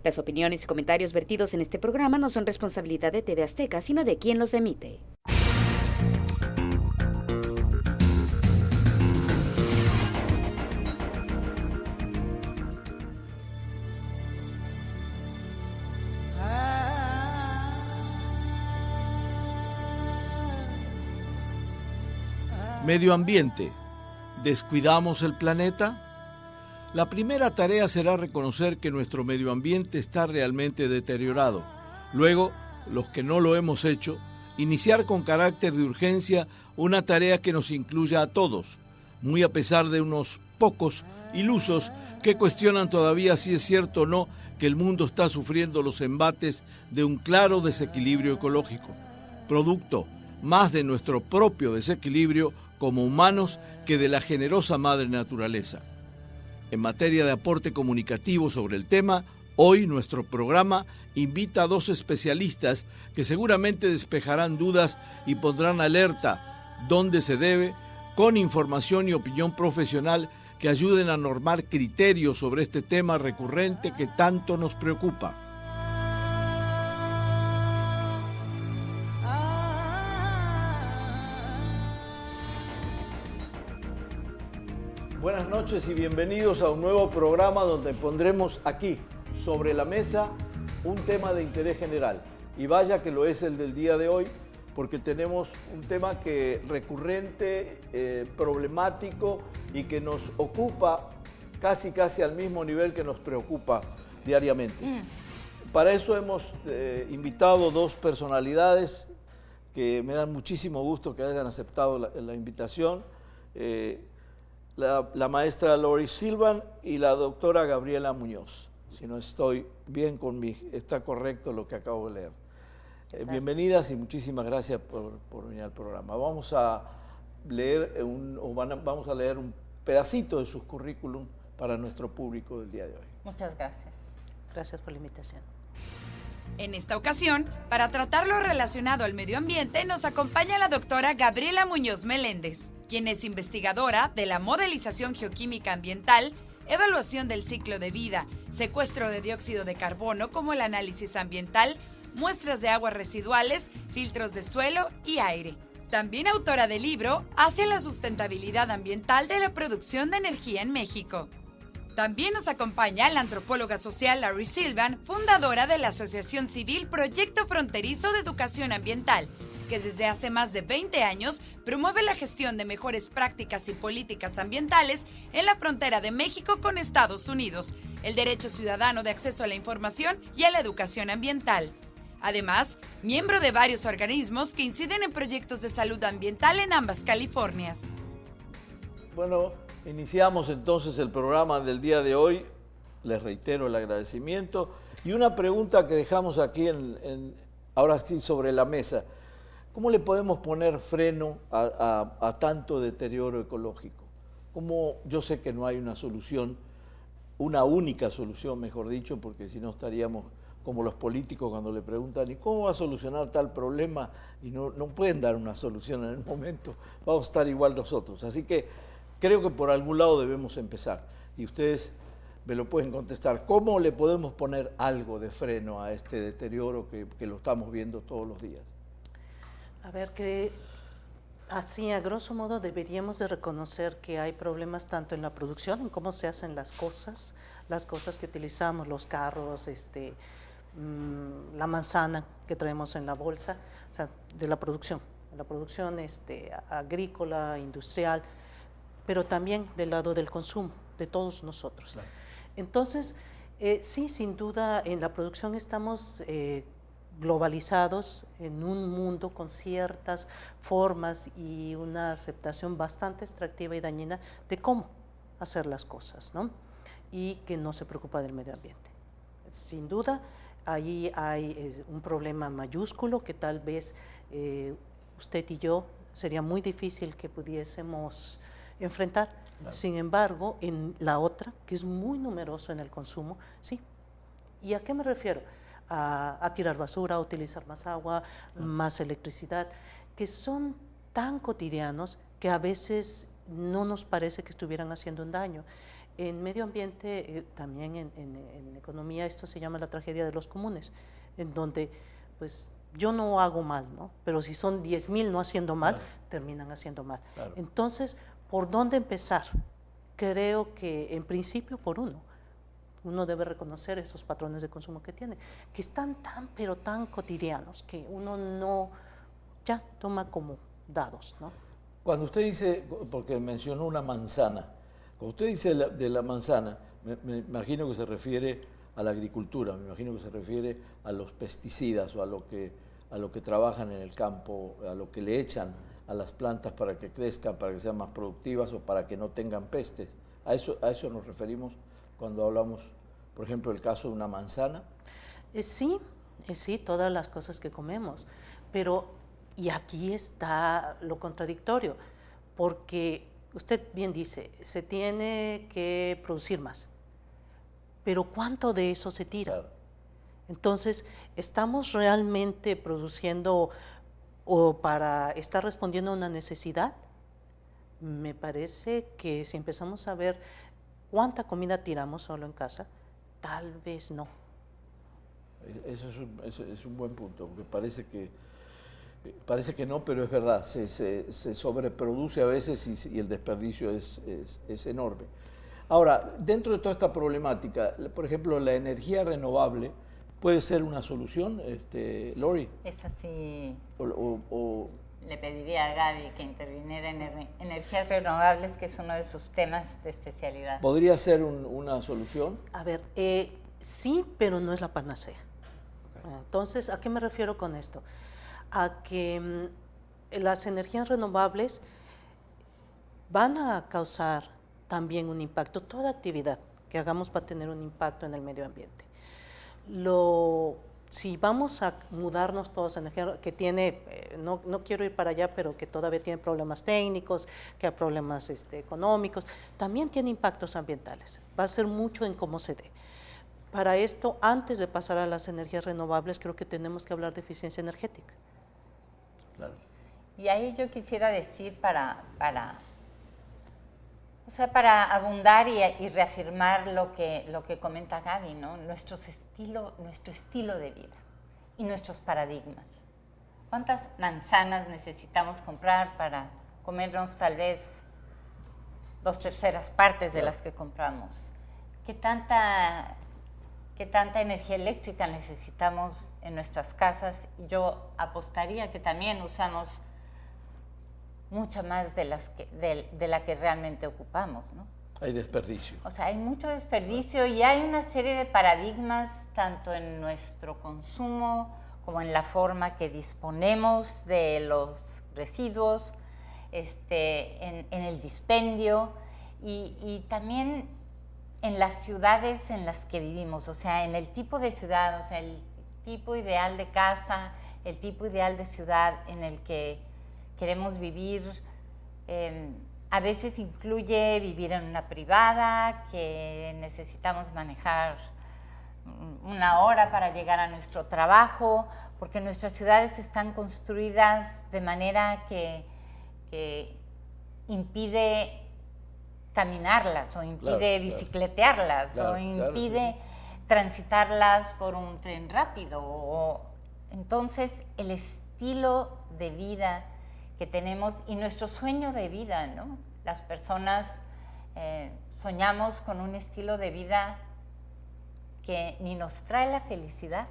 Las opiniones y comentarios vertidos en este programa no son responsabilidad de TV Azteca, sino de quien los emite. Medio ambiente. ¿Descuidamos el planeta? La primera tarea será reconocer que nuestro medio ambiente está realmente deteriorado. Luego, los que no lo hemos hecho, iniciar con carácter de urgencia una tarea que nos incluya a todos, muy a pesar de unos pocos ilusos que cuestionan todavía si es cierto o no que el mundo está sufriendo los embates de un claro desequilibrio ecológico, producto más de nuestro propio desequilibrio como humanos que de la generosa madre naturaleza. En materia de aporte comunicativo sobre el tema, hoy nuestro programa invita a dos especialistas que seguramente despejarán dudas y pondrán alerta donde se debe, con información y opinión profesional que ayuden a normar criterios sobre este tema recurrente que tanto nos preocupa. Buenas noches y bienvenidos a un nuevo programa donde pondremos aquí, sobre la mesa, un tema de interés general. Y vaya que lo es el del día de hoy, porque tenemos un tema que recurrente, problemático y que nos ocupa casi al mismo nivel que nos preocupa diariamente. Para eso hemos invitado dos personalidades que me dan muchísimo gusto que hayan aceptado la invitación. La maestra Lori Silvan y la doctora Gabriela Muñoz. Si no estoy bien está correcto lo que acabo de leer. Bienvenidas y muchísimas gracias por venir al programa. Vamos a leer vamos a leer un pedacito de sus currículum para nuestro público del día de hoy. Muchas gracias. Gracias por la invitación. En esta ocasión, para tratar lo relacionado al medio ambiente, nos acompaña la doctora Gabriela Muñoz Meléndez, quien es investigadora de la modelización geoquímica ambiental, evaluación del ciclo de vida, secuestro de dióxido de carbono como el análisis ambiental, muestras de aguas residuales, filtros de suelo y aire. También autora del libro Hacia la sustentabilidad ambiental de la producción de energía en México. También nos acompaña la antropóloga social Lori Silvan, fundadora de la asociación civil Proyecto Fronterizo de Educación Ambiental, que desde hace más de 20 años promueve la gestión de mejores prácticas y políticas ambientales en la frontera de México con Estados Unidos, el derecho ciudadano de acceso a la información y a la educación ambiental. Además, miembro de varios organismos que inciden en proyectos de salud ambiental en ambas Californias. Bueno, iniciamos entonces el programa del día de hoy. Les reitero el agradecimiento y una pregunta que dejamos aquí ahora sí sobre la mesa. ¿Cómo le podemos poner freno a tanto deterioro ecológico? Yo sé que no hay una solución, una única solución, mejor dicho, porque si no estaríamos como los políticos cuando le preguntan ¿y cómo va a solucionar tal problema? Y no pueden dar una solución en el momento, vamos a estar igual nosotros. Así que creo que por algún lado debemos empezar y ustedes me lo pueden contestar. ¿Cómo le podemos poner algo de freno a este deterioro que lo estamos viendo todos los días? A ver, que así a grosso modo deberíamos de reconocer que hay problemas tanto en la producción, en cómo se hacen las cosas que utilizamos, los carros, la manzana que traemos en la bolsa, o sea, de la producción agrícola, industrial, pero también del lado del consumo, de todos nosotros. Claro. Entonces, sí, sin duda, en la producción estamos globalizados en un mundo con ciertas formas y una aceptación bastante extractiva y dañina de cómo hacer las cosas, ¿no? Y que no se preocupa del medio ambiente. Sin duda, ahí hay un problema mayúsculo que tal vez usted y yo sería muy difícil que pudiésemos enfrentar. Claro. Sin embargo, en la otra, que es muy numeroso en el consumo, sí. ¿Y a qué me refiero? A tirar basura, a utilizar más agua, más electricidad, que son tan cotidianos que a veces no nos parece que estuvieran haciendo un daño. En medio ambiente, también en economía, esto se llama la tragedia de los comunes, en donde pues yo no hago mal, ¿no? Pero si son 10,000 no haciendo mal, claro, terminan haciendo mal. Claro. Entonces, ¿por dónde empezar? Creo que en principio por uno debe reconocer esos patrones de consumo que tiene, que están pero tan cotidianos, que uno no ya toma como dados, ¿no? Cuando usted dice, porque mencionó una manzana, cuando usted dice de la manzana, me imagino que se refiere a la agricultura, me imagino que se refiere a los pesticidas o a lo que trabajan en el campo, a lo que le echan a las plantas para que crezcan, para que sean más productivas o para que no tengan pestes. ¿A eso nos referimos cuando hablamos, por ejemplo, del caso de una manzana? Sí, todas las cosas que comemos, pero y aquí está lo contradictorio, porque usted bien dice, se tiene que producir más, pero ¿cuánto de eso se tira? Claro. Entonces, ¿estamos realmente produciendo o para estar respondiendo a una necesidad? Me parece que si empezamos a ver cuánta comida tiramos solo en casa, tal vez no. Eso es un buen punto, porque parece que no, pero es verdad, se sobreproduce a veces y el desperdicio es enorme. Ahora, dentro de toda esta problemática, por ejemplo, la energía renovable puede ser una solución, Lori. Es así. Le pediría a Gaby que interviniera en energías renovables, que es uno de sus temas de especialidad. ¿Podría ser una solución? A ver, sí, pero no es la panacea. Okay. Entonces, ¿a qué me refiero con esto? A que las energías renovables van a causar también un impacto. Toda actividad que hagamos va a tener un impacto en el medio ambiente. Si vamos a mudarnos todos a energía que tiene, no quiero ir para allá, pero que todavía tiene problemas técnicos, que hay problemas económicos, también tiene impactos ambientales. Va a ser mucho en cómo se dé. Para esto, antes de pasar a las energías renovables, creo que tenemos que hablar de eficiencia energética. Claro. Y ahí yo quisiera decir para abundar y reafirmar lo que comenta Gaby, ¿no? Nuestro estilo de vida y nuestros paradigmas. ¿Cuántas manzanas necesitamos comprar para comernos tal vez 2/3 partes de las que compramos? ¿Qué tanta energía eléctrica necesitamos en nuestras casas? Yo apostaría que también usamos mucha más de la que realmente ocupamos, ¿no? Hay desperdicio. O sea, hay mucho desperdicio y hay una serie de paradigmas tanto en nuestro consumo como en la forma que disponemos de los residuos, en el dispendio y también en las ciudades en las que vivimos, o sea, en el tipo de ciudad, o sea, el tipo ideal de casa, el tipo ideal de ciudad en el que queremos vivir. A veces incluye vivir en una privada, que necesitamos manejar 1 hora para llegar a nuestro trabajo, porque nuestras ciudades están construidas de manera que impide caminarlas o impide bicicletearlas o impide transitarlas por un tren rápido. Entonces, el estilo de vida que tenemos y nuestro sueño de vida, ¿no? Las personas soñamos con un estilo de vida que ni nos trae la felicidad,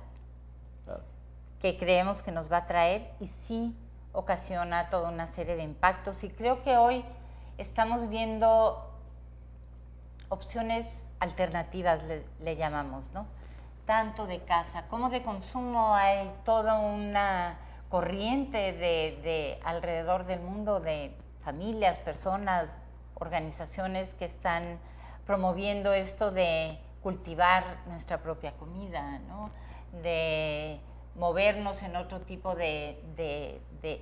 que creemos que nos va a traer y sí ocasiona toda una serie de impactos. Y creo que hoy estamos viendo opciones alternativas, le llamamos, ¿no? Tanto de casa como de consumo. Hay toda una corriente de alrededor del mundo de familias, personas, organizaciones que están promoviendo esto de cultivar nuestra propia comida, ¿no? De movernos en otro tipo de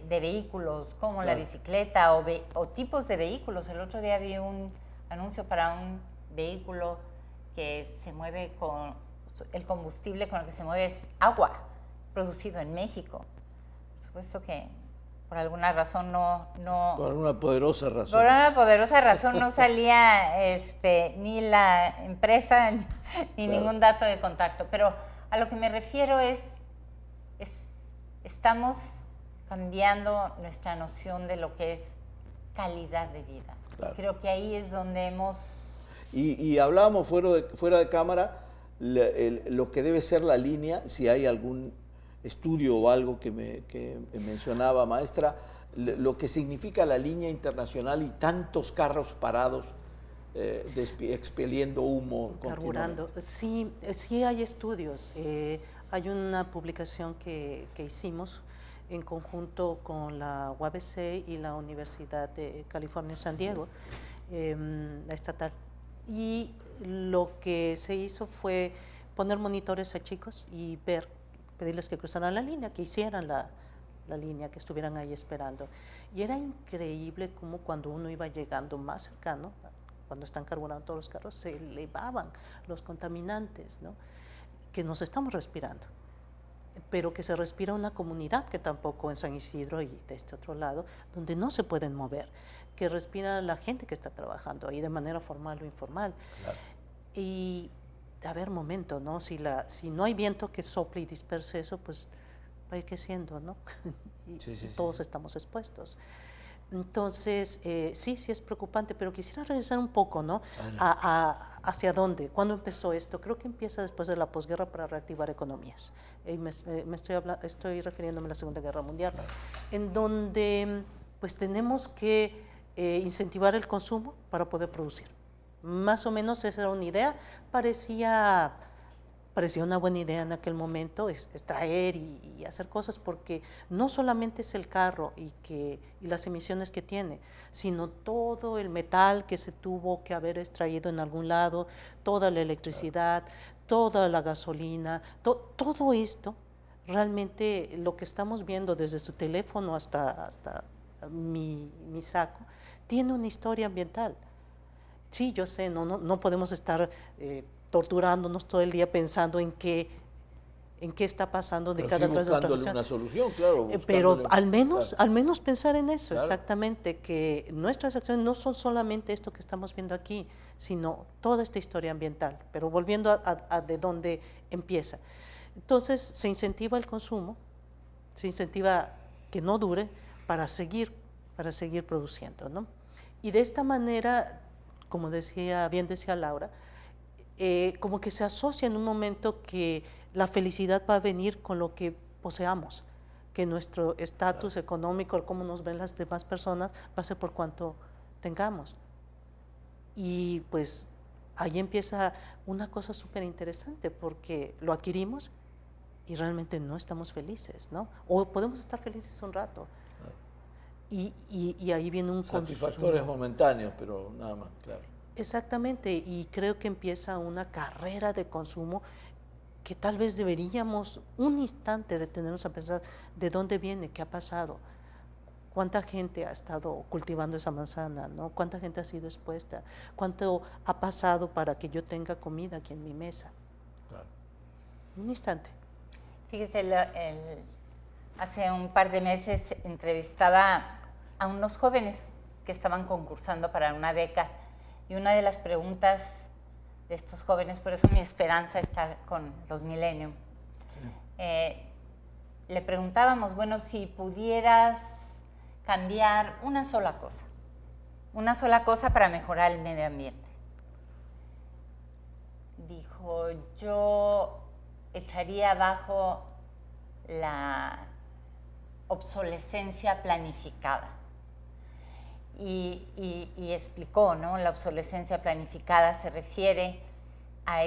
vehículos como la bicicleta o tipos de vehículos. El otro día vi un anuncio para un vehículo que se mueve con el combustible con el que se mueve es agua, producido en México. Por supuesto que por alguna razón no Por una poderosa razón. por una poderosa razón no salía ni la empresa ni ningún dato de contacto. Pero a lo que me refiero estamos cambiando nuestra noción de lo que es calidad de vida. Claro. Creo que ahí es donde hemos... Y hablábamos fuera de cámara lo que debe ser la línea, si hay algún estudio o algo que mencionaba, maestra, lo que significa la línea internacional y tantos carros parados expeliendo humo. Carburando. Sí hay estudios. Hay una publicación que hicimos en conjunto con la UABC y la Universidad de California en San Diego, la estatal. Y lo que se hizo fue poner monitores a chicos y pedirles que cruzaran la línea, que hicieran la línea, que estuvieran ahí esperando. Y era increíble cómo cuando uno iba llegando más cercano, cuando están carburando todos los carros, se elevaban los contaminantes, ¿no?, que nos estamos respirando, pero que se respira una comunidad que tampoco en San Isidro y de este otro lado, donde no se pueden mover, que respira la gente que está trabajando ahí de manera formal o informal. Claro. Y a ver, momento, ¿no? Si no hay viento que sople y disperse eso, pues va a ir creciendo, ¿no? y todos estamos expuestos. Entonces, sí es preocupante, pero quisiera regresar un poco, ¿no? ¿Hacia dónde? ¿Cuándo empezó esto? Creo que empieza después de la posguerra para reactivar economías. Y estoy refiriéndome a la Segunda Guerra Mundial, en donde pues tenemos que incentivar el consumo para poder producir. Más o menos esa era una idea, parecía una buena idea en aquel momento, extraer y hacer cosas, porque no solamente es el carro y las emisiones que tiene, sino todo el metal que se tuvo que haber extraído en algún lado, toda la electricidad, toda la gasolina, todo esto, realmente lo que estamos viendo desde su teléfono hasta mi saco, tiene una historia ambiental. Sí, yo sé, no podemos estar torturándonos todo el día pensando en qué está pasando de cada buscándole una solución, claro. Pero al menos pensar en eso, claro. Exactamente, que nuestras acciones no son solamente esto que estamos viendo aquí, sino toda esta historia ambiental. Pero volviendo a de dónde empieza. Entonces se incentiva el consumo, se incentiva que no dure para seguir produciendo, ¿no? Y de esta manera, como bien decía Laura, como que se asocia en un momento que la felicidad va a venir con lo que poseamos, que nuestro estatus económico, cómo nos ven las demás personas, va a ser por cuanto tengamos. Y pues ahí empieza una cosa súper interesante, porque lo adquirimos y realmente no estamos felices, ¿no? O podemos estar felices un rato. Y ahí viene un satisfactores momentáneos, pero nada más, claro. Exactamente, y creo que empieza una carrera de consumo que tal vez deberíamos un instante detenernos a pensar de dónde viene, qué ha pasado, cuánta gente ha estado cultivando esa manzana, ¿no? Cuánta gente ha sido expuesta, cuánto ha pasado para que yo tenga comida aquí en mi mesa. Claro. Un instante. Fíjese, hace un par de meses entrevistaba a unos jóvenes que estaban concursando para una beca, y una de las preguntas de estos jóvenes, por eso mi esperanza está con los Millennium, le preguntábamos, bueno, si pudieras cambiar una sola cosa para mejorar el medio ambiente. Dijo, yo echaría abajo la obsolescencia planificada. Y explicó, ¿no? La obsolescencia planificada se refiere a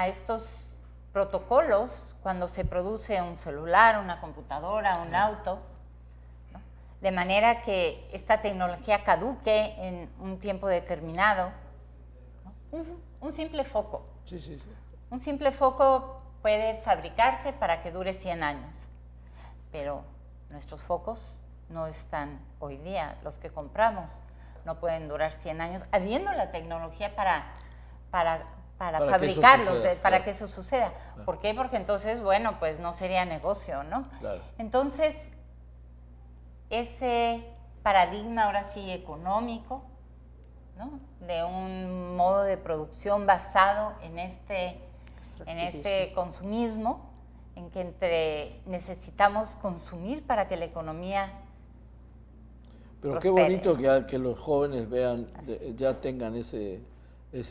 estos protocolos cuando se produce un celular, una computadora, un auto, ¿no? De manera que esta tecnología caduque en un tiempo determinado, ¿no? Un simple foco. Sí. Un simple foco puede fabricarse para que dure 100 años, pero nuestros focos no están hoy día, los que compramos no pueden durar 100 años, habiendo la tecnología para para Para que eso fabricarlos, suceda, para claro. que eso suceda. Claro. ¿Por qué? Porque entonces, bueno, pues no sería negocio, ¿no? Claro. Entonces, ese paradigma ahora sí económico, ¿no? De un modo de producción basado en este consumismo, en que necesitamos consumir para que la economía Pero prospere. qué bonito que los jóvenes vean, ya tengan ese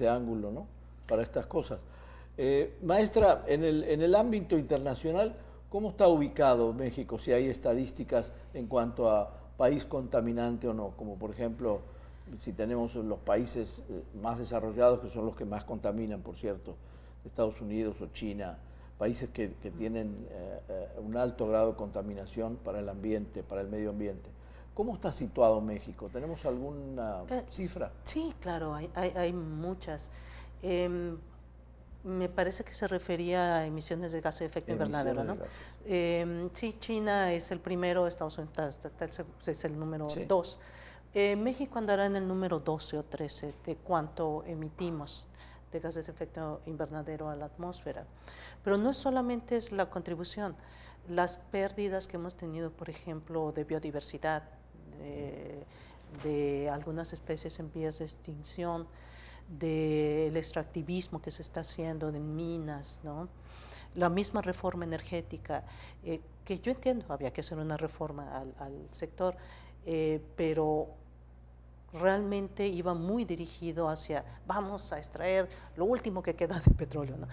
ángulo, ¿no? Para estas cosas. Maestra, en el ámbito internacional, ¿cómo está ubicado México? Si hay estadísticas en cuanto a país contaminante o no, como por ejemplo, si tenemos los países más desarrollados, que son los que más contaminan, por cierto, Estados Unidos o China, países que tienen un alto grado de contaminación para el ambiente, para el medio ambiente. ¿Cómo está situado México? ¿Tenemos alguna cifra? Sí, claro, hay muchas. Me parece que se refería a emisiones de gases de efecto invernadero, ¿no? Sí, China es el primero, Estados Unidos es el número 2. México andará en el número 12 o 13 de cuánto emitimos de gases de efecto invernadero a la atmósfera. Pero no solamente es la contribución, las pérdidas que hemos tenido, por ejemplo, de biodiversidad, de algunas especies en vías de extinción, del extractivismo que se está haciendo de minas, ¿no? La misma reforma energética, que yo entiendo, había que hacer una reforma al sector, pero realmente iba muy dirigido hacia vamos a extraer lo último que queda de petróleo, ¿no?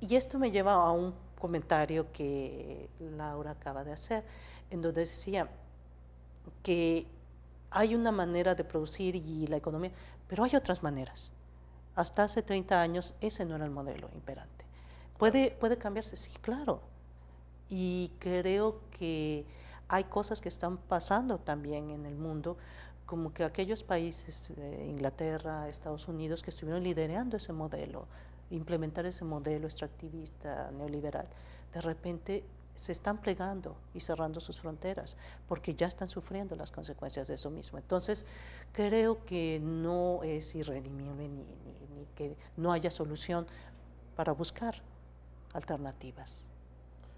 Y esto me lleva a un comentario que Laura acaba de hacer, en donde decía que hay una manera de producir y la economía, pero hay otras maneras. Hasta hace 30 años ese no era el modelo imperante. ¿Puede cambiarse? Sí, claro. Y creo que hay cosas que están pasando también en el mundo, como que aquellos países, Inglaterra, Estados Unidos, que estuvieron liderando ese modelo, implementar ese modelo extractivista, neoliberal, de repente se están plegando y cerrando sus fronteras porque ya están sufriendo las consecuencias de eso mismo. Entonces, creo que no es irredimible ni que no haya solución para buscar alternativas.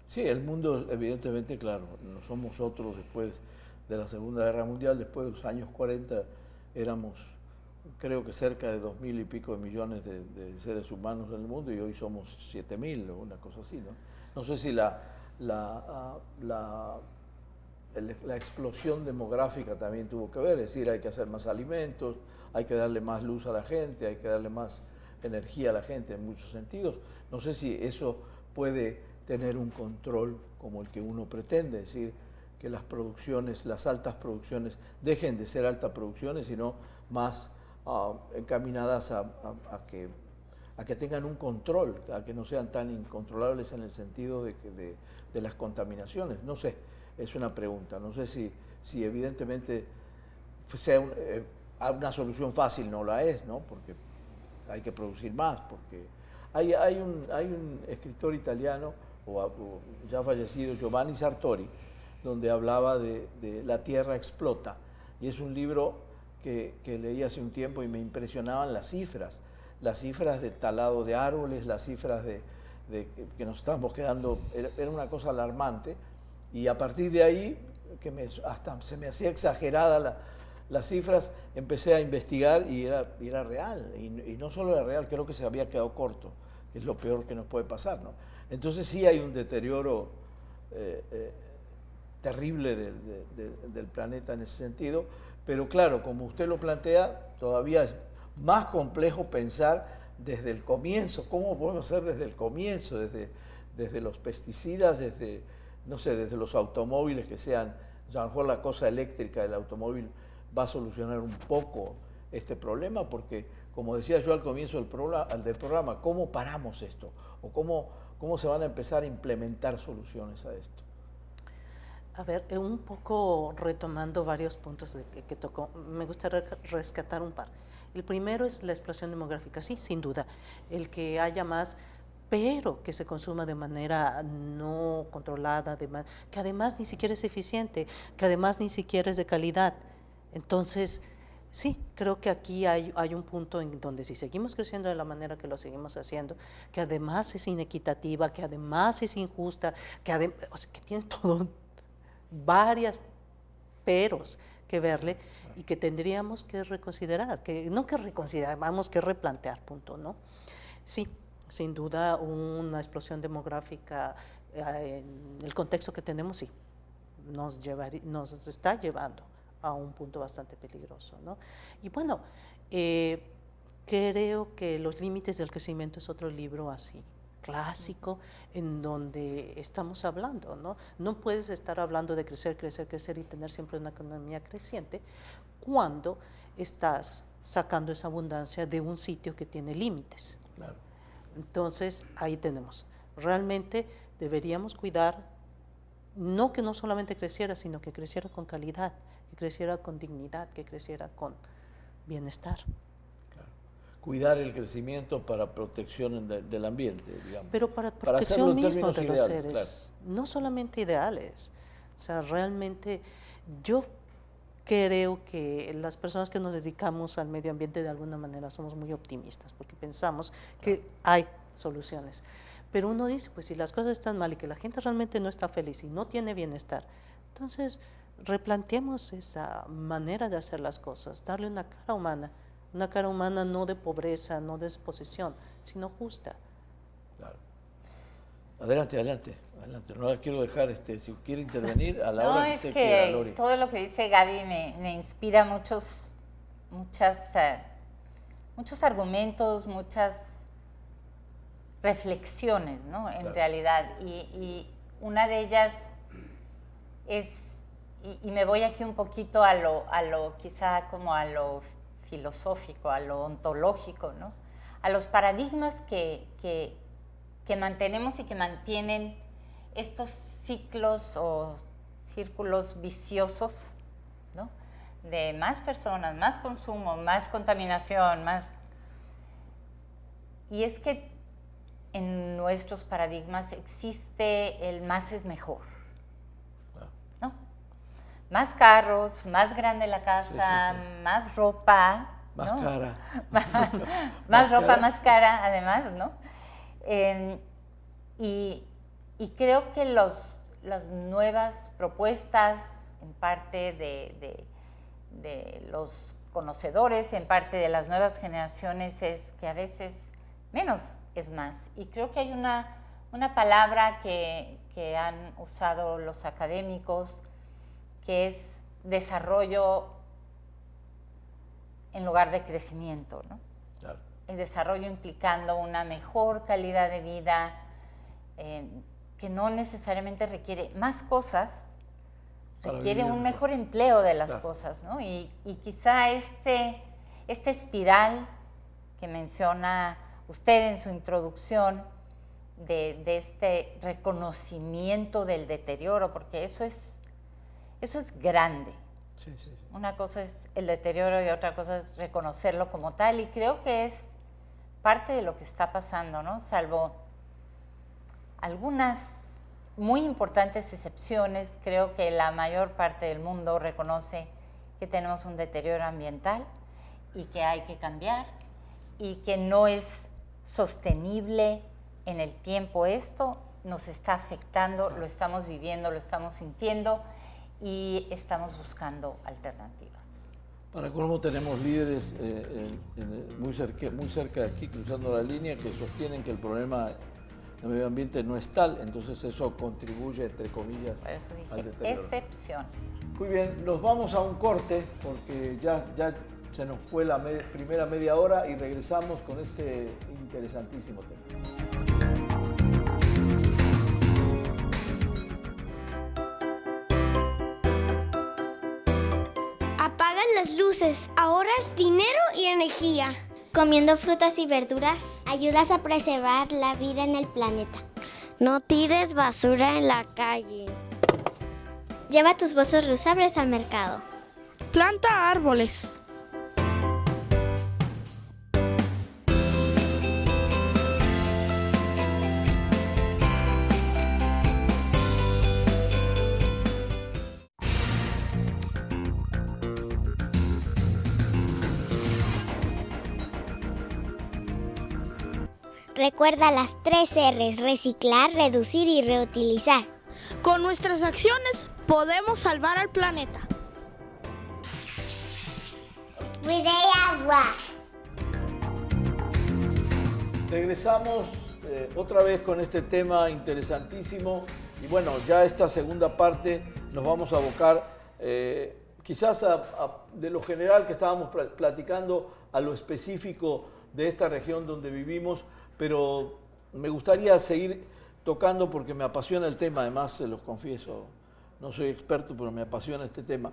Sí, el mundo evidentemente, claro, no somos otros después de la Segunda Guerra Mundial, después de los años 40 éramos creo que cerca de 2.000 y pico de millones de seres humanos en el mundo y hoy somos 7.000 o una cosa así, ¿no? No sé si la explosión demográfica también tuvo que ver, es decir, hay que hacer más alimentos, hay que darle más luz a la gente, hay que darle más energía a la gente en muchos sentidos. No sé si eso puede tener un control como el que uno pretende, es decir, que las producciones, las altas producciones dejen de ser altas producciones, sino más encaminadas a que tengan un control, a que no sean tan incontrolables en el sentido de las contaminaciones. No sé, es una pregunta, no sé si evidentemente sea una solución fácil, no la es, ¿no? Porque hay que producir más, porque hay un escritor italiano, o ya fallecido, Giovanni Sartori, donde hablaba de La Tierra explota, y es un libro que leí hace un tiempo y me impresionaban las cifras de talado de árboles, las cifras de que nos estábamos quedando, era una cosa alarmante, y a partir de ahí, hasta se me hacía exagerada las cifras, empecé a investigar y era real, y no solo era real, creo que se había quedado corto, que es lo peor que nos puede pasar, ¿no? Entonces sí hay un deterioro terrible del planeta en ese sentido, pero claro, como usted lo plantea, todavía es más complejo pensar desde el comienzo. ¿Cómo podemos hacer desde el comienzo? Desde los pesticidas, desde los automóviles que sean, a lo mejor la cosa eléctrica del automóvil va a solucionar un poco este problema, porque como decía yo al comienzo del programa, ¿cómo paramos esto? ¿O cómo se van a empezar a implementar soluciones a esto? A ver, un poco retomando varios puntos que tocó, me gustaría rescatar un par. El primero es la explosión demográfica, sí, sin duda, el que haya más, pero que se consuma de manera no controlada, que además ni siquiera es eficiente, que además ni siquiera es de calidad. Entonces, Sí, creo que aquí hay un punto en donde si seguimos creciendo de la manera que lo seguimos haciendo, que además es inequitativa, que además es injusta, o sea, que tiene todo varias peros que verle y que tendríamos que reconsiderar, vamos que replantear, punto, ¿no? Sí, sin duda una explosión demográfica en el contexto que tenemos, sí, nos está llevando a un punto bastante peligroso, ¿no? Y bueno, creo que Los límites del crecimiento es otro libro así, clásico, en donde estamos hablando, ¿no? No puedes estar hablando de crecer, crecer, crecer y tener siempre una economía creciente cuando estás sacando esa abundancia de un sitio que tiene límites. Claro. Entonces, ahí tenemos. Realmente deberíamos cuidar, no que no solamente creciera, sino que creciera con calidad, que creciera con dignidad, que creciera con bienestar. Claro. Cuidar el crecimiento para protección del ambiente, digamos. Pero para hacerlo protección en mismo términos de los ideales, seres, no solamente ideales. O sea, realmente yo creo que las personas que nos dedicamos al medio ambiente de alguna manera somos muy optimistas porque pensamos que hay soluciones. Pero uno dice, pues si las cosas están mal y que la gente realmente no está feliz y no tiene bienestar, entonces replanteemos esa manera de hacer las cosas, darle una cara humana no de pobreza, no de exposición, sino justa. Claro. Adelante. No la quiero dejar, si quiere intervenir a la No, hora que es usted que quiera, Lori. todo lo que dice Gaby me inspira muchos argumentos, muchas reflexiones, ¿no? En Claro. realidad. Y una de ellas es, y me voy aquí un poquito a lo quizá como a lo filosófico, a lo ontológico, ¿no? A los paradigmas que mantenemos y que mantienen estos ciclos o círculos viciosos, ¿no? De más personas, más consumo, más contaminación, más... Y es que en nuestros paradigmas existe el más es mejor, ¿no? Más carros, más grande la casa, Sí. más ropa, Más ¿no? cara. Más ropa, más cara, además, ¿no? Y creo que las nuevas propuestas, en parte de los conocedores, en parte de las nuevas generaciones, es que a veces menos es más. Y creo que hay una palabra que han usado los académicos, que es desarrollo en lugar de crecimiento, ¿no? Claro. El desarrollo implicando una mejor calidad de vida, que no necesariamente requiere más cosas, requiere un mejor empleo de las cosas, ¿no? Y quizá esta espiral que menciona usted en su introducción, de este reconocimiento del deterioro, porque eso es grande. Sí. Una cosa es el deterioro y otra cosa es reconocerlo como tal, y creo que es parte de lo que está pasando, ¿no? Salvo algunas muy importantes excepciones, creo que la mayor parte del mundo reconoce que tenemos un deterioro ambiental y que hay que cambiar y que no es sostenible en el tiempo. Esto nos está afectando, lo estamos viviendo, lo estamos sintiendo y estamos buscando alternativas. Para colmo tenemos líderes muy cerca de aquí, cruzando la línea, que sostienen que el problema del medio ambiente no es tal, entonces eso contribuye, entre comillas, Por eso al dice deterioro. excepciones. Muy bien, nos vamos a un corte porque ya se nos fue la primera media hora y regresamos con este interesantísimo tema. Apagan las luces, ahorras dinero y energía. Comiendo frutas y verduras, ayudas a preservar la vida en el planeta. No tires basura en la calle. Lleva tus bolsos reusables al mercado. Planta árboles. Recuerda las 3 R's: reciclar, reducir y reutilizar. Con nuestras acciones podemos salvar al planeta. Cuide agua. Regresamos otra vez con este tema interesantísimo y bueno, ya esta segunda parte nos vamos a abocar quizás de lo general que estábamos platicando a lo específico de esta región donde vivimos, pero me gustaría seguir tocando porque me apasiona el tema, además se los confieso, no soy experto, pero me apasiona este tema.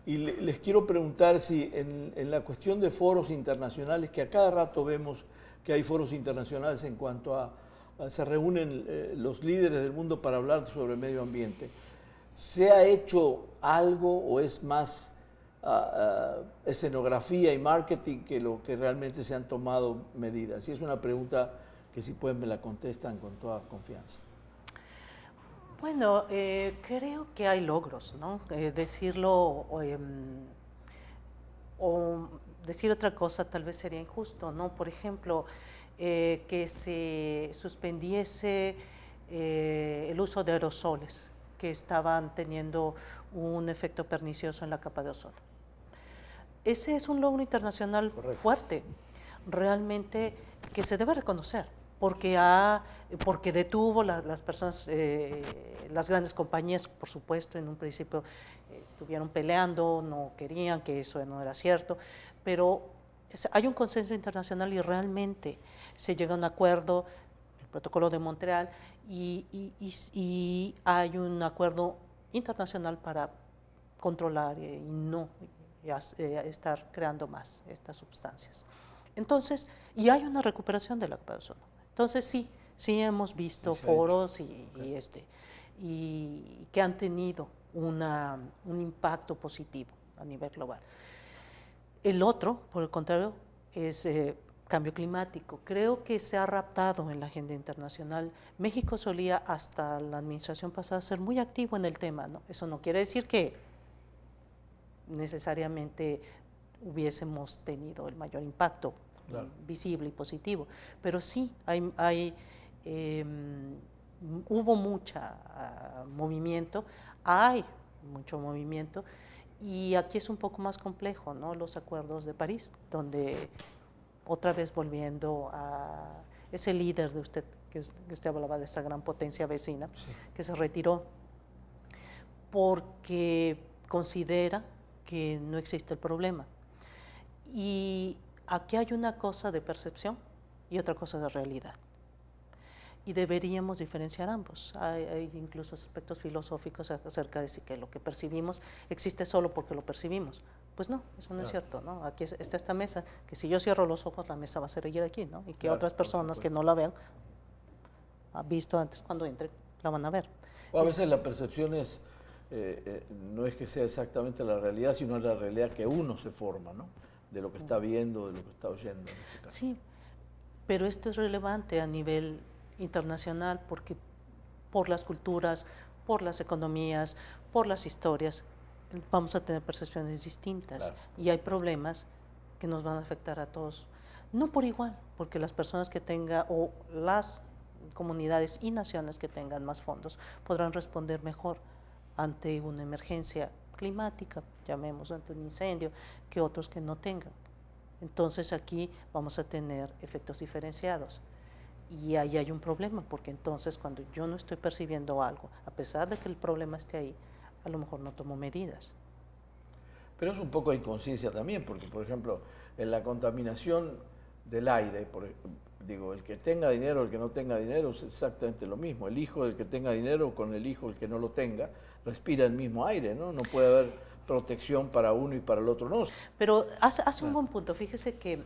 Y les quiero preguntar si en la cuestión de foros internacionales, que a cada rato vemos que hay foros internacionales en cuanto a se reúnen los líderes del mundo para hablar sobre el medio ambiente, ¿se ha hecho algo o es más escenografía y marketing que lo que realmente se han tomado medidas? Y es una pregunta que si pueden me la contestan con toda confianza. Bueno, creo que hay logros, ¿no? Decirlo o decir otra cosa tal vez sería injusto, ¿no? Por ejemplo, que se suspendiese el uso de aerosoles que estaban teniendo un efecto pernicioso en la capa de ozono. Ese es un logro internacional fuerte, realmente que se debe reconocer, porque detuvo las personas, las grandes compañías, por supuesto, en un principio estuvieron peleando, no querían, que eso no era cierto, pero hay un consenso internacional y realmente se llega a un acuerdo, el protocolo de Montreal, y hay un acuerdo internacional para controlar y no estar creando más estas sustancias. Entonces, y hay una recuperación de la capa de ozono. Entonces sí hemos visto foros y que han tenido un impacto positivo a nivel global. El otro, por el contrario, es cambio climático. Creo que se ha raptado en la agenda internacional. México solía hasta la administración pasada ser muy activo en el tema, ¿no? Eso no quiere decir que necesariamente hubiésemos tenido el mayor impacto visible y positivo, pero sí hubo movimiento, hay mucho movimiento, y aquí es un poco más complejo, ¿no? Los acuerdos de París, donde otra vez volviendo a ese líder de usted, que usted hablaba de esa gran potencia vecina, sí, que se retiró porque considera que no existe el problema. Y aquí hay una cosa de percepción y otra cosa de realidad. Y deberíamos diferenciar ambos. Hay incluso aspectos filosóficos acerca de si que lo que percibimos existe solo porque lo percibimos. Pues no, eso no es cierto, ¿no? Aquí está esta mesa, que si yo cierro los ojos, la mesa va a seguir aquí, ¿no? Y que otras personas que no la vean, han visto antes, cuando entre, la van a ver. O a veces la percepción es, no es que sea exactamente la realidad, sino la realidad que uno se forma, ¿no? De lo que está viendo, de lo que está oyendo. En este caso. Sí, pero esto es relevante a nivel internacional porque por las culturas, por las economías, por las historias, vamos a tener percepciones distintas, y hay problemas que nos van a afectar a todos, no por igual, porque las personas que tengan, o las comunidades y naciones que tengan más fondos, podrán responder mejor ante una emergencia climática, llamemos ante un incendio, que otros que no tengan. Entonces aquí vamos a tener efectos diferenciados. Y ahí hay un problema, porque entonces cuando yo no estoy percibiendo algo, a pesar de que el problema esté ahí, a lo mejor no tomo medidas. Pero es un poco de inconsciencia también, porque por ejemplo, en la contaminación del aire, el que tenga dinero, el que no tenga dinero, es exactamente lo mismo. El hijo del que tenga dinero con el hijo del que no lo tenga, respira el mismo aire, ¿no? No puede haber protección para uno y para el otro no. Pero hace un buen punto, fíjese que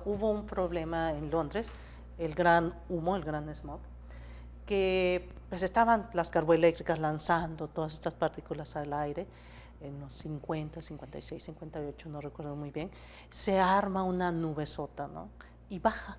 hubo un problema en Londres, el gran humo, el gran smog, que pues estaban las carboeléctricas lanzando todas estas partículas al aire, en los 50, 56, 58, no recuerdo muy bien, se arma una nubesota, ¿no? Y baja,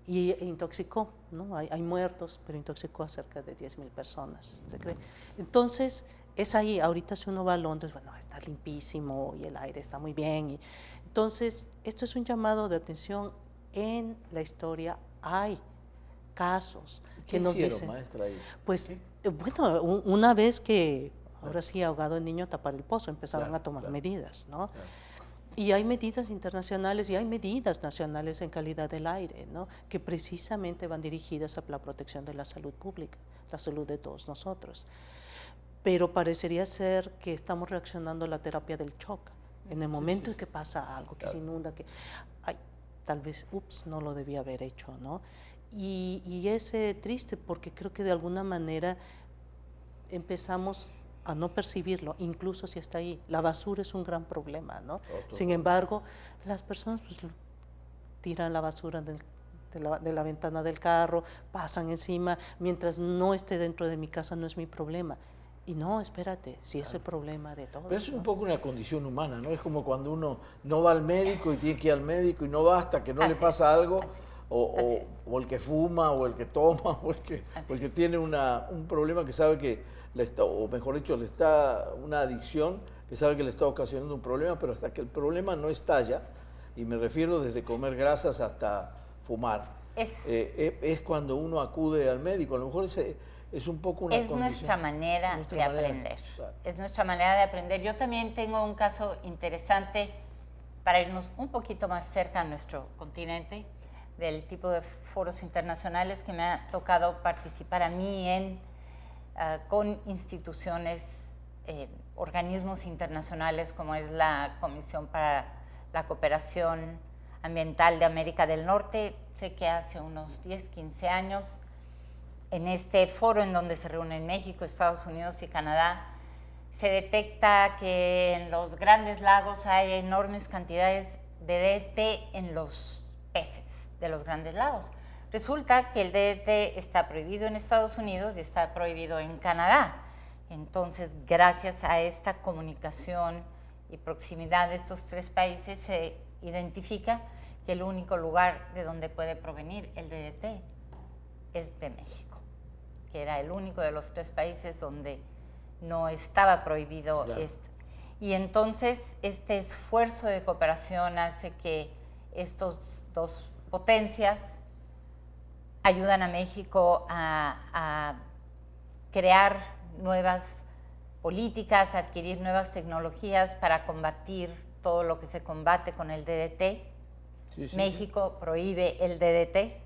y intoxicó, ¿no? Hay muertos, pero intoxicó a cerca de 10,000 personas, ¿se cree? Entonces, es ahí, ahorita si uno va a Londres, bueno, está limpísimo y el aire está muy bien, y entonces, esto es un llamado de atención en la historia hay casos ¿Qué que nos hicieron, dicen, maestra, ahí? pues bueno, una vez que ahora sí ahogado el niño tapar el pozo, empezaron a tomar medidas, ¿no? Y hay medidas internacionales y hay medidas nacionales en calidad del aire, ¿no? Que precisamente van dirigidas a la protección de la salud pública, la salud de todos nosotros. Pero parecería ser que estamos reaccionando a la terapia del shock. En el momento en que pasa algo, que se inunda, que ay, tal vez, no lo debía haber hecho, ¿no? Y es triste porque creo que de alguna manera empezamos a no percibirlo, incluso si está ahí. La basura es un gran problema, ¿no? Sin embargo, las personas pues tiran la basura de la ventana del carro, pasan encima, mientras no esté dentro de mi casa no es mi problema. Y no, espérate, si es el problema de todos. Pero es un poco una condición humana, ¿no? Es como cuando uno no va al médico y tiene que ir al médico y no va hasta que no le pasa algo, o el que fuma, o el que toma, o el que tiene un problema que sabe que le está, o mejor dicho, una adicción que sabe que le está ocasionando un problema, pero hasta que el problema no estalla, y me refiero desde comer grasas hasta fumar, es cuando uno acude al médico. A lo mejor es un poco una condición. Nuestra manera de aprender. Claro. Es nuestra manera de aprender. Yo también tengo un caso interesante para irnos un poquito más cerca a nuestro continente, del tipo de foros internacionales que me ha tocado participar a mí con instituciones, organismos internacionales como es la Comisión para la Cooperación Ambiental de América del Norte. Sé que hace unos 10, 15 años, en este foro en donde se reúnen México, Estados Unidos y Canadá, se detecta que en los grandes lagos hay enormes cantidades de DDT en los peces de los grandes lagos. Resulta que el DDT está prohibido en Estados Unidos y está prohibido en Canadá. Entonces, gracias a esta comunicación y proximidad de estos tres países, se identifica que el único lugar de donde puede provenir el DDT es de México, que era el único de los tres países donde no estaba prohibido esto. Y entonces este esfuerzo de cooperación hace que estos dos potencias ayudan a México a crear nuevas políticas, a adquirir nuevas tecnologías para combatir todo lo que se combate con el DDT. México prohíbe el DDT.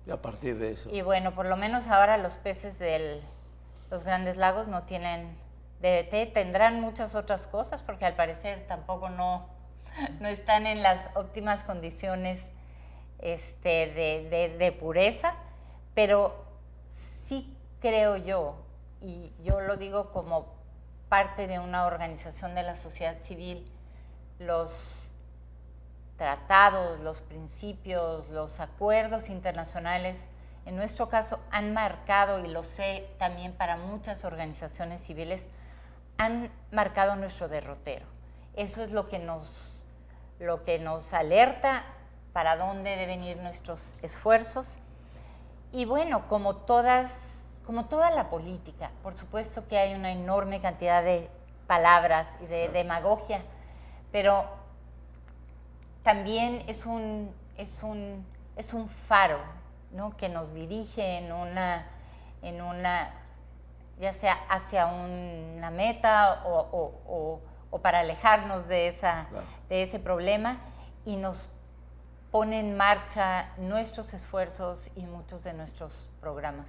Y a partir de eso. Y bueno, por lo menos ahora los peces de los grandes lagos no tienen DDT, tendrán muchas otras cosas porque al parecer tampoco no están en las óptimas condiciones de pureza, pero sí creo yo, y yo lo digo como parte de una organización de la sociedad civil, los tratados, los principios, los acuerdos internacionales, en nuestro caso han marcado, y lo sé también para muchas organizaciones civiles, han marcado nuestro derrotero. Eso es lo que nos alerta para dónde deben ir nuestros esfuerzos. Y bueno, como toda la política, por supuesto que hay una enorme cantidad de palabras y de demagogia, pero también es un faro, ¿no?, que nos dirige en una ya sea hacia una meta o para alejarnos de ese problema, y nos pone en marcha nuestros esfuerzos y muchos de nuestros programas.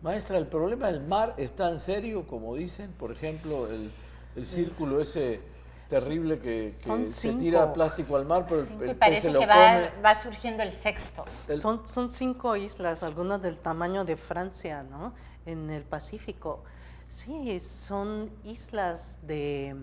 Maestra, ¿el problema del mar es tan serio como dicen? Por ejemplo, el círculo ese terrible que se tira plástico al mar, pero el pez se lo come. Va surgiendo el sexto. Son 5 islas, algunas del tamaño de Francia, ¿no?, en el Pacífico. Sí, son islas de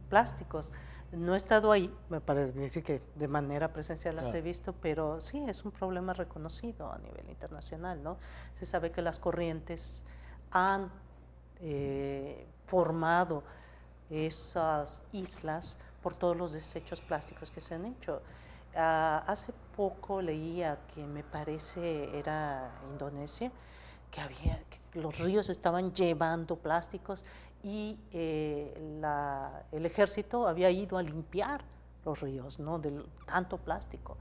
plásticos. No he estado ahí, para decir que de manera presencial las he visto, pero sí, es un problema reconocido a nivel internacional, ¿no? Se sabe que las corrientes han formado esas islas por todos los desechos plásticos que se han hecho. Hace poco leía que me parece era Indonesia, que los ríos estaban llevando plásticos y el ejército había ido a limpiar los ríos, ¿no?, de tanto plástico.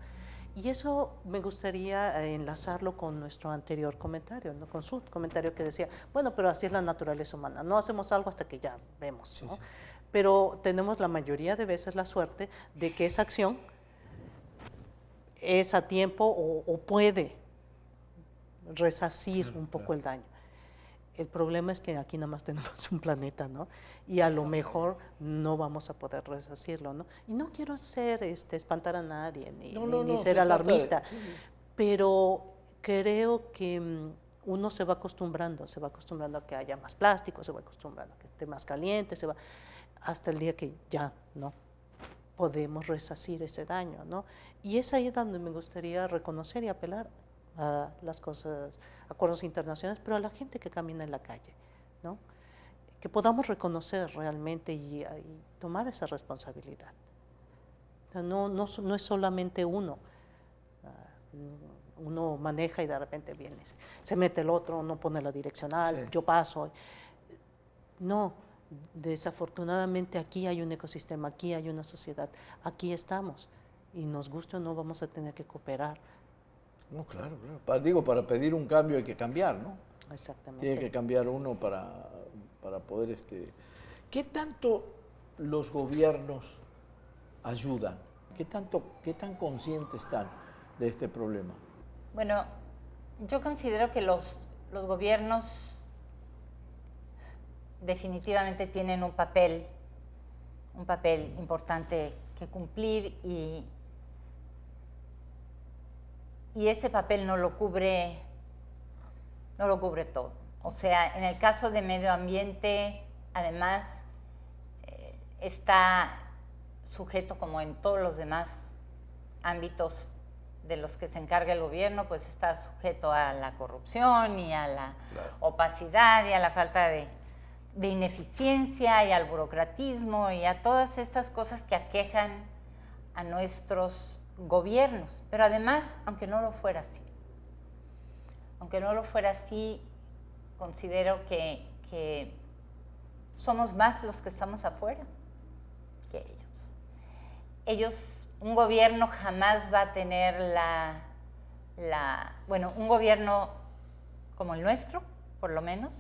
Y eso me gustaría enlazarlo con nuestro anterior comentario, ¿no? Con su comentario que decía, bueno, pero así es la naturaleza humana, no hacemos algo hasta que ya vemos, ¿no? Pero tenemos la mayoría de veces la suerte de que esa acción es a tiempo o puede resarcir un poco el daño. El problema es que aquí nada más tenemos un planeta, ¿no? Y a lo mejor no vamos a poder resarcirlo, ¿no? Y no quiero ser, espantar a nadie, ni ser alarmista, pero creo que uno se va acostumbrando a que haya más plástico, se va acostumbrando a que esté más caliente, hasta el día que ya no podemos resarcir ese daño, ¿no? Y es ahí donde me gustaría reconocer y apelar a las cosas, acuerdos internacionales, pero a la gente que camina en la calle, ¿no? Que podamos reconocer realmente y tomar esa responsabilidad. No es solamente uno. Uno maneja y de repente viene, se mete el otro, no pone la direccional, yo paso. No, desafortunadamente aquí hay un ecosistema, aquí hay una sociedad, aquí estamos y nos guste o no vamos a tener que cooperar. No, claro. Para pedir un cambio hay que cambiar, ¿no? Exactamente. Tiene que cambiar uno para poder... ¿Qué tanto los gobiernos ayudan? ¿Qué tan conscientes están de este problema? Bueno, yo considero que los gobiernos definitivamente tienen un papel importante que cumplir y ese papel no lo cubre todo. O sea, en el caso de medio ambiente, además, está sujeto, como en todos los demás ámbitos de los que se encarga el gobierno, pues está sujeto a la corrupción y a la opacidad y a la falta de ineficiencia y al burocratismo y a todas estas cosas que aquejan a nuestros gobiernos. Pero además, aunque no lo fuera así, considero que somos más los que estamos afuera que ellos. Un gobierno jamás va a tener un gobierno como el nuestro, por lo menos,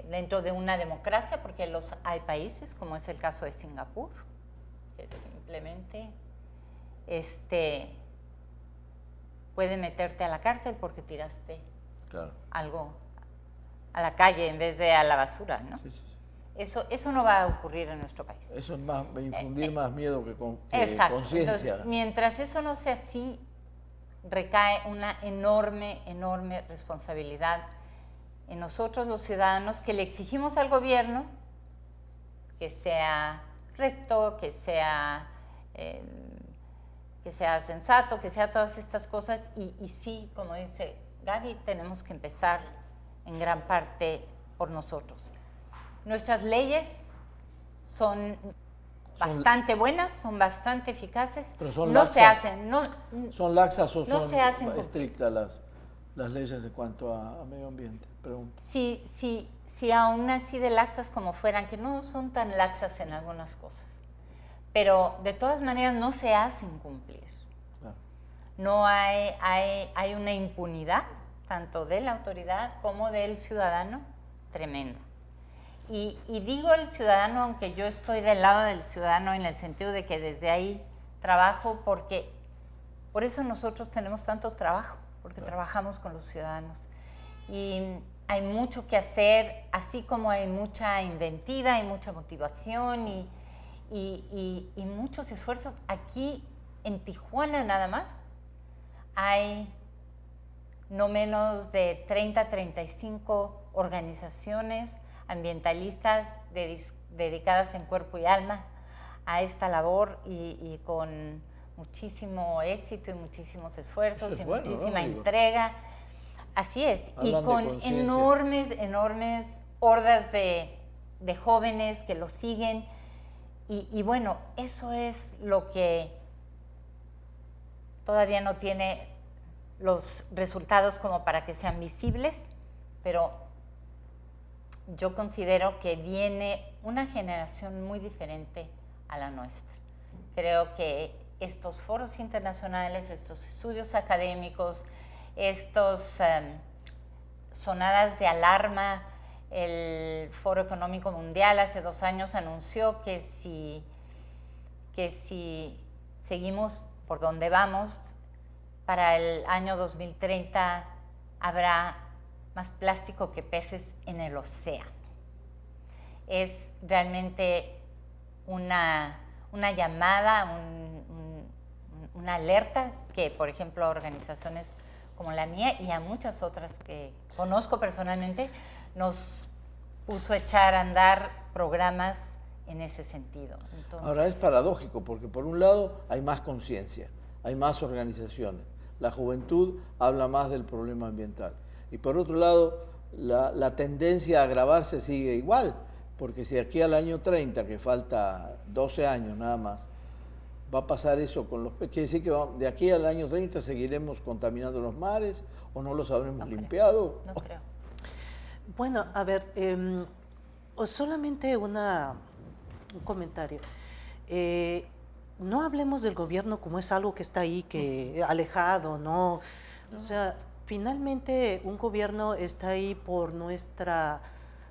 dentro de una democracia, porque hay países, como es el caso de Singapur, que simplemente puede meterte a la cárcel porque tiraste algo a la calle en vez de a la basura, ¿no? Sí. Eso no va a ocurrir en nuestro país. Eso es más infundir más miedo que conciencia. Mientras eso no sea así, recae una enorme responsabilidad en nosotros los ciudadanos, que le exigimos al gobierno que sea recto, que sea sensato, que sea todas estas cosas, y sí, como dice Gaby, tenemos que empezar en gran parte por nosotros. Nuestras leyes son bastante buenas, son bastante eficaces, pero son no laxas. Se hacen, ¿Son laxas o no son se hacen estrictas las leyes en cuanto a medio ambiente? Pregunto. Sí, aún así de laxas como fueran, que no son tan laxas en algunas cosas, pero de todas maneras no se hacen cumplir. Claro. No hay una impunidad, tanto de la autoridad como del ciudadano, tremenda. Y digo el ciudadano, aunque yo estoy del lado del ciudadano en el sentido de que desde ahí trabajo, porque por eso nosotros tenemos tanto trabajo, porque trabajamos con los ciudadanos. Y hay mucho que hacer, así como hay mucha inventiva, hay mucha motivación y muchos esfuerzos. Aquí en Tijuana nada más hay no menos de 35 organizaciones ambientalistas dedicadas en cuerpo y alma a esta labor y con muchísimo éxito y muchísimos esfuerzos y muchísima entrega. Así es, y con enormes hordas de jóvenes que lo siguen y bueno, eso es lo que todavía no tiene los resultados como para que sean visibles, pero yo considero que viene una generación muy diferente a la nuestra. Creo que estos foros internacionales, estos estudios académicos, estos sonadas de alarma. El Foro Económico Mundial hace 2 años anunció que si seguimos por donde vamos, para el año 2030 habrá más plástico que peces en el océano. Es realmente una llamada, una alerta que, por ejemplo, a organizaciones como la mía y a muchas otras que conozco personalmente, nos puso a echar a andar programas en ese sentido. Entonces, ahora es paradójico porque por un lado hay más conciencia, hay más organizaciones, la juventud habla más del problema ambiental y por otro lado la tendencia a agravarse sigue igual, porque si aquí al año 30, que falta 12 años nada más, va a pasar eso con los peces, quiere decir que de aquí al año 30 seguiremos contaminando los mares o no los habremos limpiado. No creo. Bueno, a ver, solamente un comentario. No hablemos del gobierno como es algo que está ahí, que alejado, ¿no? O sea, finalmente un gobierno está ahí por nuestra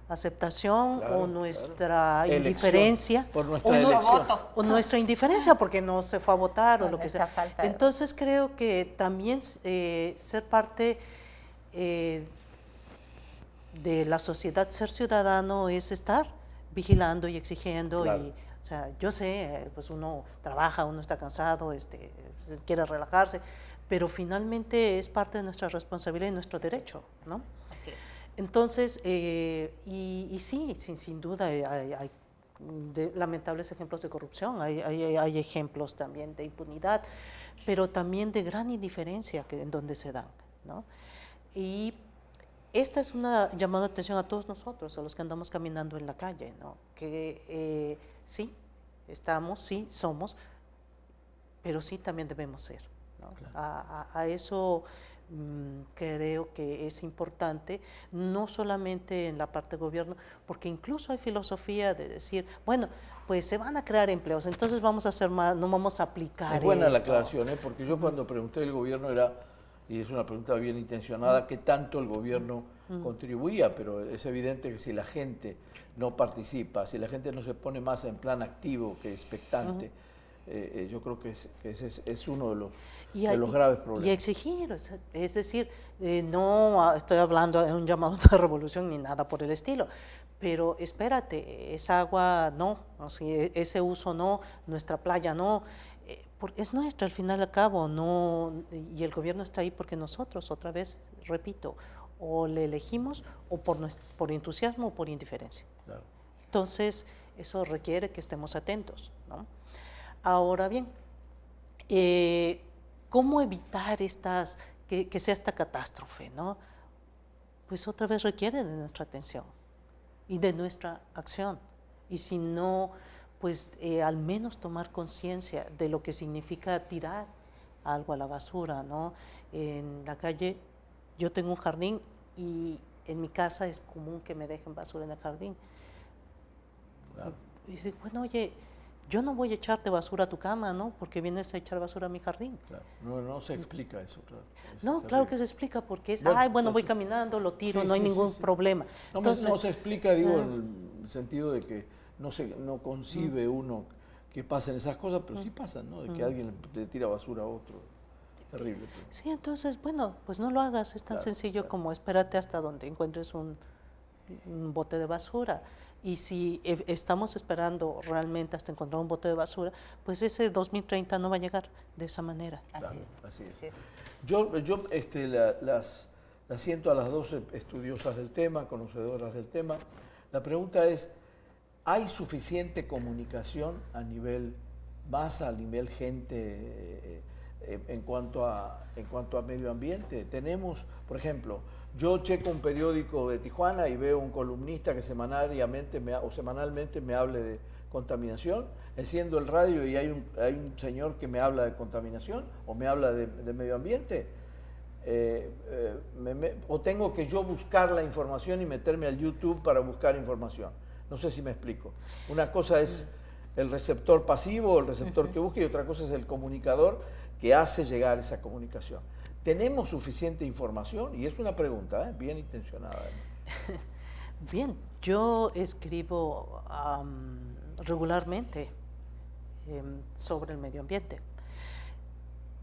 aceptación, claro, o nuestra indiferencia, por nuestra elección, o nuestra indiferencia porque no se fue a votar o lo que sea. Entonces creo que también ser parte de la sociedad, ser ciudadano es estar vigilando y exigiendo, claro. Y, o sea, yo sé, pues uno trabaja, uno está cansado, quiere relajarse, pero finalmente es parte de nuestra responsabilidad y nuestro derecho, ¿no? Así es. Entonces, y sí, sin duda hay lamentables ejemplos de corrupción, hay ejemplos también de impunidad, pero también de gran indiferencia en donde se dan, ¿no? Y esta es una llamada de atención a todos nosotros, a los que andamos caminando en la calle, ¿no? Que sí, estamos, sí, somos, pero sí también debemos ser, ¿no? Claro. A eso creo que es importante, no solamente en la parte de gobierno, porque incluso hay filosofía de decir, bueno, pues se van a crear empleos, entonces vamos a hacer más, no vamos a aplicar. Es buena la aclaración, porque yo cuando pregunté el gobierno era, y es una pregunta bien intencionada, ¿qué tanto el gobierno contribuía? Pero es evidente que si la gente no participa, si la gente no se pone más en plan activo que expectante, yo creo que ese es uno de los graves problemas. Y exigir, es decir, no estoy hablando de un llamado de revolución ni nada por el estilo, pero espérate, esa agua no, ese uso no, nuestra playa no, es nuestra al final y al cabo, no, y el gobierno está ahí porque nosotros, otra vez, repito, o le elegimos o por entusiasmo o por indiferencia. Claro. Entonces, eso requiere que estemos atentos, ¿no? Ahora bien, ¿cómo evitar que sea esta catástrofe, ¿no? Pues otra vez requiere de nuestra atención y de nuestra acción. Y si no, pues al menos tomar conciencia de lo que significa tirar algo a la basura, ¿no? En la calle, yo tengo un jardín y en mi casa es común que me dejen basura en el jardín. Claro. Y dice, bueno, oye, yo no voy a echarte basura a tu cama, ¿no? Porque vienes a echar basura a mi jardín. Claro. No se explica eso, claro. No, claro que se explica, porque es, bueno, voy caminando, lo tiro, sí, no hay ningún problema. No, entonces, no se explica, digo, en el sentido de que no concibe uno que pasen esas cosas, pero sí pasan, ¿no? De que alguien le tira basura a otro. Terrible. Pero. Sí, entonces, bueno, pues no lo hagas, es tan sencillo como espérate hasta donde encuentres un bote de basura. Y si estamos esperando realmente hasta encontrar un bote de basura, pues ese 2030 no va a llegar de esa manera. Así es. Yo las siento a las dos estudiosas del tema, conocedoras del tema. La pregunta es, ¿hay suficiente comunicación a nivel masa, a nivel gente, en cuanto a medio ambiente? Tenemos, por ejemplo, yo checo un periódico de Tijuana y veo un columnista que semanalmente me hable de contaminación, enciendo el radio y hay un señor que me habla de contaminación o me habla de medio ambiente, o tengo que yo buscar la información y meterme al YouTube para buscar información. No sé si me explico. Una cosa es el receptor pasivo, el receptor que busca, y otra cosa es el comunicador que hace llegar esa comunicación. ¿Tenemos suficiente información? Y es una pregunta, bien intencionada. Bien, yo escribo regularmente sobre el medio ambiente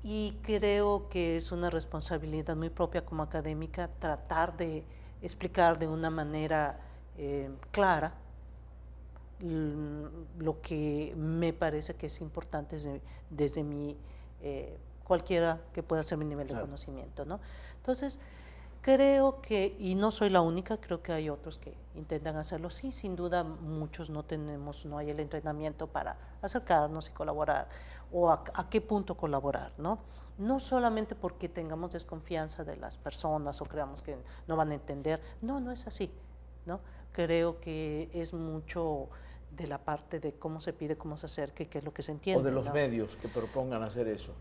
y creo que es una responsabilidad muy propia como académica tratar de explicar de una manera clara lo que me parece que es importante desde mi cualquiera que pueda ser mi nivel de conocimiento, ¿no? Entonces, creo que, y no soy la única, creo que hay otros que intentan hacerlo. Sí, sin duda, muchos no hay el entrenamiento para acercarnos y colaborar, o a qué punto colaborar, ¿no? No solamente porque tengamos desconfianza de las personas o creamos que no van a entender, no es así, ¿no? Creo que es mucho de la parte de cómo se pide, cómo se acerque, qué es lo que se entiende. O de los ¿no? medios que propongan hacer eso.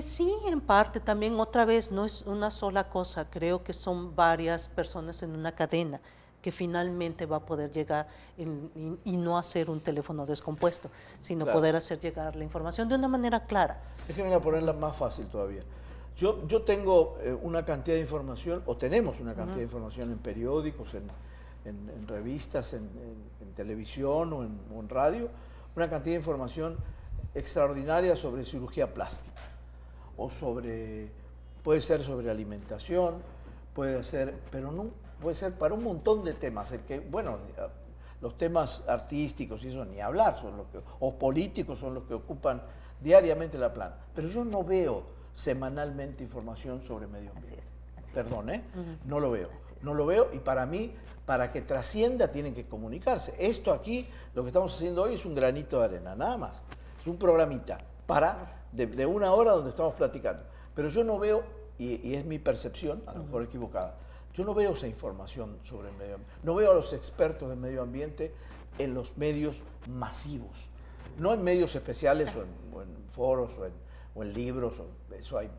Sí, en parte también, otra vez, no es una sola cosa, creo que son varias personas en una cadena que finalmente va a poder llegar y no hacer un teléfono descompuesto, sino poder hacer llegar la información de una manera clara. Déjeme ponerla más fácil todavía. Yo tengo una cantidad de información, o tenemos una cantidad de información en periódicos, en revistas, en televisión o en radio, una cantidad de información extraordinaria sobre cirugía plástica. O puede ser sobre alimentación, puede ser, pero no, puede ser para un montón de temas. Los temas artísticos y eso ni hablar, o políticos son los que ocupan diariamente la plana. Pero yo no veo semanalmente información sobre medio ambiente. Así es. Perdón, no lo veo. No lo veo, y para mí, para que trascienda, tienen que comunicarse. Esto aquí, lo que estamos haciendo hoy es un granito de arena, nada más. Es un programita de una hora donde estamos platicando. Pero yo no veo, y es mi percepción, a lo mejor equivocada, yo no veo esa información sobre el medio ambiente. No veo a los expertos del medio ambiente en los medios masivos. No en medios especiales o en foros o en libros. Eso hay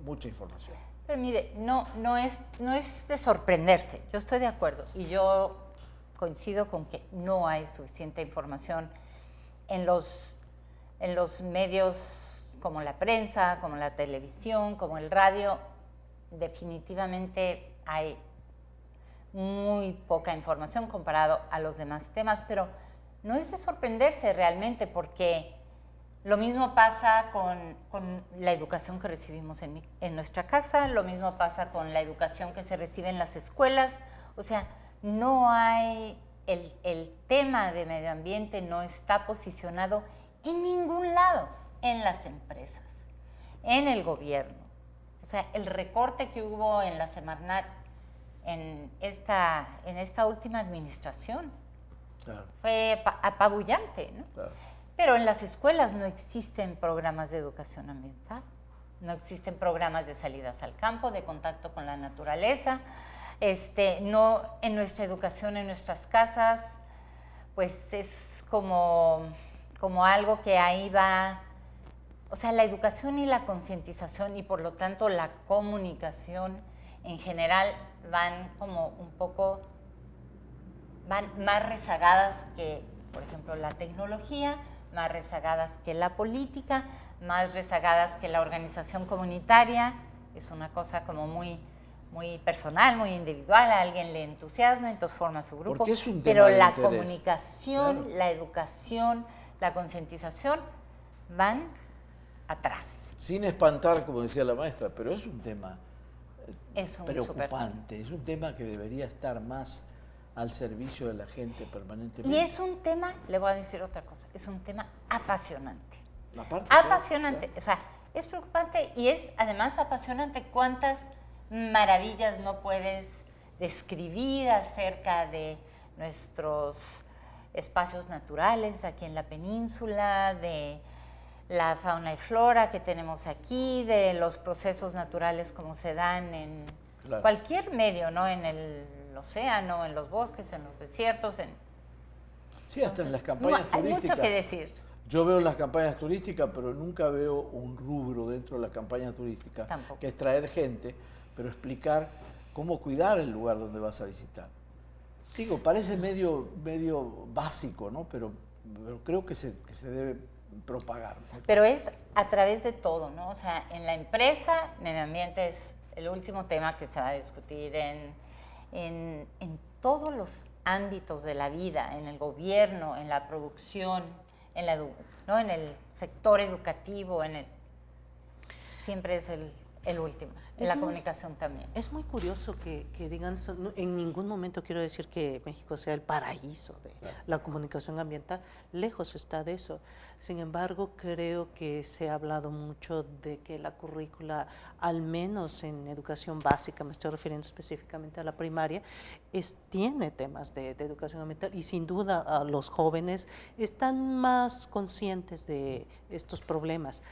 mucha información. Pero mire, no es de sorprenderse. Yo estoy de acuerdo y yo coincido con que no hay suficiente información en los medios como la prensa, como la televisión, como el radio. Definitivamente hay muy poca información comparado a los demás temas, pero no es de sorprenderse realmente, porque lo mismo pasa con la educación que recibimos en nuestra casa, lo mismo pasa con la educación que se recibe en las escuelas. O sea, no hay, el tema de medio ambiente no está posicionado en ningún lado, en las empresas, en el gobierno. O sea, el recorte que hubo en la Semarnat en esta última administración fue apabullante, ¿no? Claro. Pero en las escuelas no existen programas de educación ambiental, no existen programas de salidas al campo, de contacto con la naturaleza. No, en nuestra educación, en nuestras casas, pues es como algo que ahí va. O sea, la educación y la concientización, y por lo tanto la comunicación en general, van más rezagadas que, por ejemplo, la tecnología, más rezagadas que la política, más rezagadas que la organización comunitaria. Es una cosa como muy personal, muy individual, a alguien le entusiasma, entonces forma su grupo. Porque es un tema pero de la interés. Comunicación, la educación, la concientización van atrás. Sin espantar, como decía la maestra, pero es un tema preocupante, es un tema que debería estar más al servicio de la gente permanentemente. Y es un tema, le voy a decir otra cosa, es un tema apasionante. Apasionante. Claro. O sea, es preocupante y es además apasionante. ¿Cuántas maravillas no puedes describir acerca de nuestros espacios naturales aquí en la península, de la fauna y flora que tenemos aquí, de los procesos naturales como se dan en cualquier medio, ¿no? En el océano, en los bosques, en los desiertos. Sí, hasta en las campañas turísticas. Hay mucho que decir. Yo veo las campañas turísticas, pero nunca veo un rubro dentro de la campaña turística, que es traer gente, pero explicar cómo cuidar el lugar donde vas a visitar. Digo, parece medio básico, ¿no? Pero pero creo que se debe propagar. Pero es a través de todo, ¿no? O sea, en la empresa, medio ambiente es el último tema que se va a discutir en todos los ámbitos de la vida, en el gobierno, en la producción, en el sector educativo, siempre es el último, en la comunicación también. Es muy curioso que digan eso. En ningún momento quiero decir que México sea el paraíso de la comunicación ambiental, lejos está de eso. Sin embargo, creo que se ha hablado mucho de que la currícula, al menos en educación básica, me estoy refiriendo específicamente a la primaria, tiene temas de educación ambiental y sin duda a los jóvenes están más conscientes de estos problemas.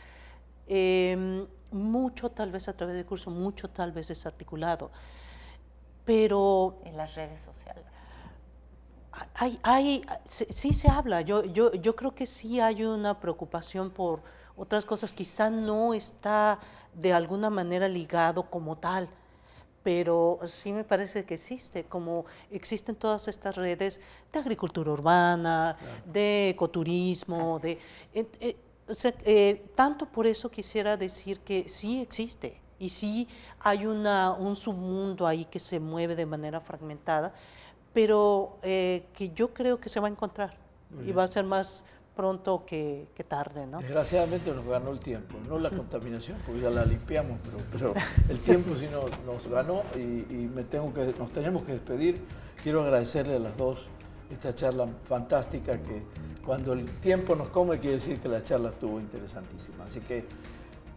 Mucho tal vez a través del curso, mucho tal vez desarticulado, pero en las redes sociales. Sí se habla, yo creo que sí hay una preocupación por otras cosas, quizá no está de alguna manera ligado como tal, pero sí me parece que existe, como existen todas estas redes de agricultura urbana, de ecoturismo, tanto por eso quisiera decir que sí existe y sí hay un submundo ahí que se mueve de manera fragmentada, pero que yo creo que se va a encontrar y va a ser más pronto que tarde, ¿no? Desgraciadamente nos ganó el tiempo, no la contaminación, porque ya la limpiamos, pero el tiempo sí nos ganó y nos tenemos que despedir. Quiero agradecerle a las dos esta charla fantástica que cuando el tiempo nos come quiere decir que la charla estuvo interesantísima. Así que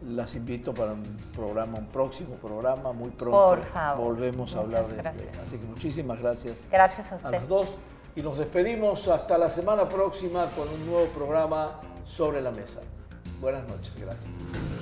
las invito para un próximo programa, muy pronto. Por favor. Volvemos a hablar de gracias. Así que muchísimas gracias. Gracias a usted. A las dos. Y nos despedimos hasta la semana próxima con un nuevo programa Sobre la Mesa. Buenas noches, gracias.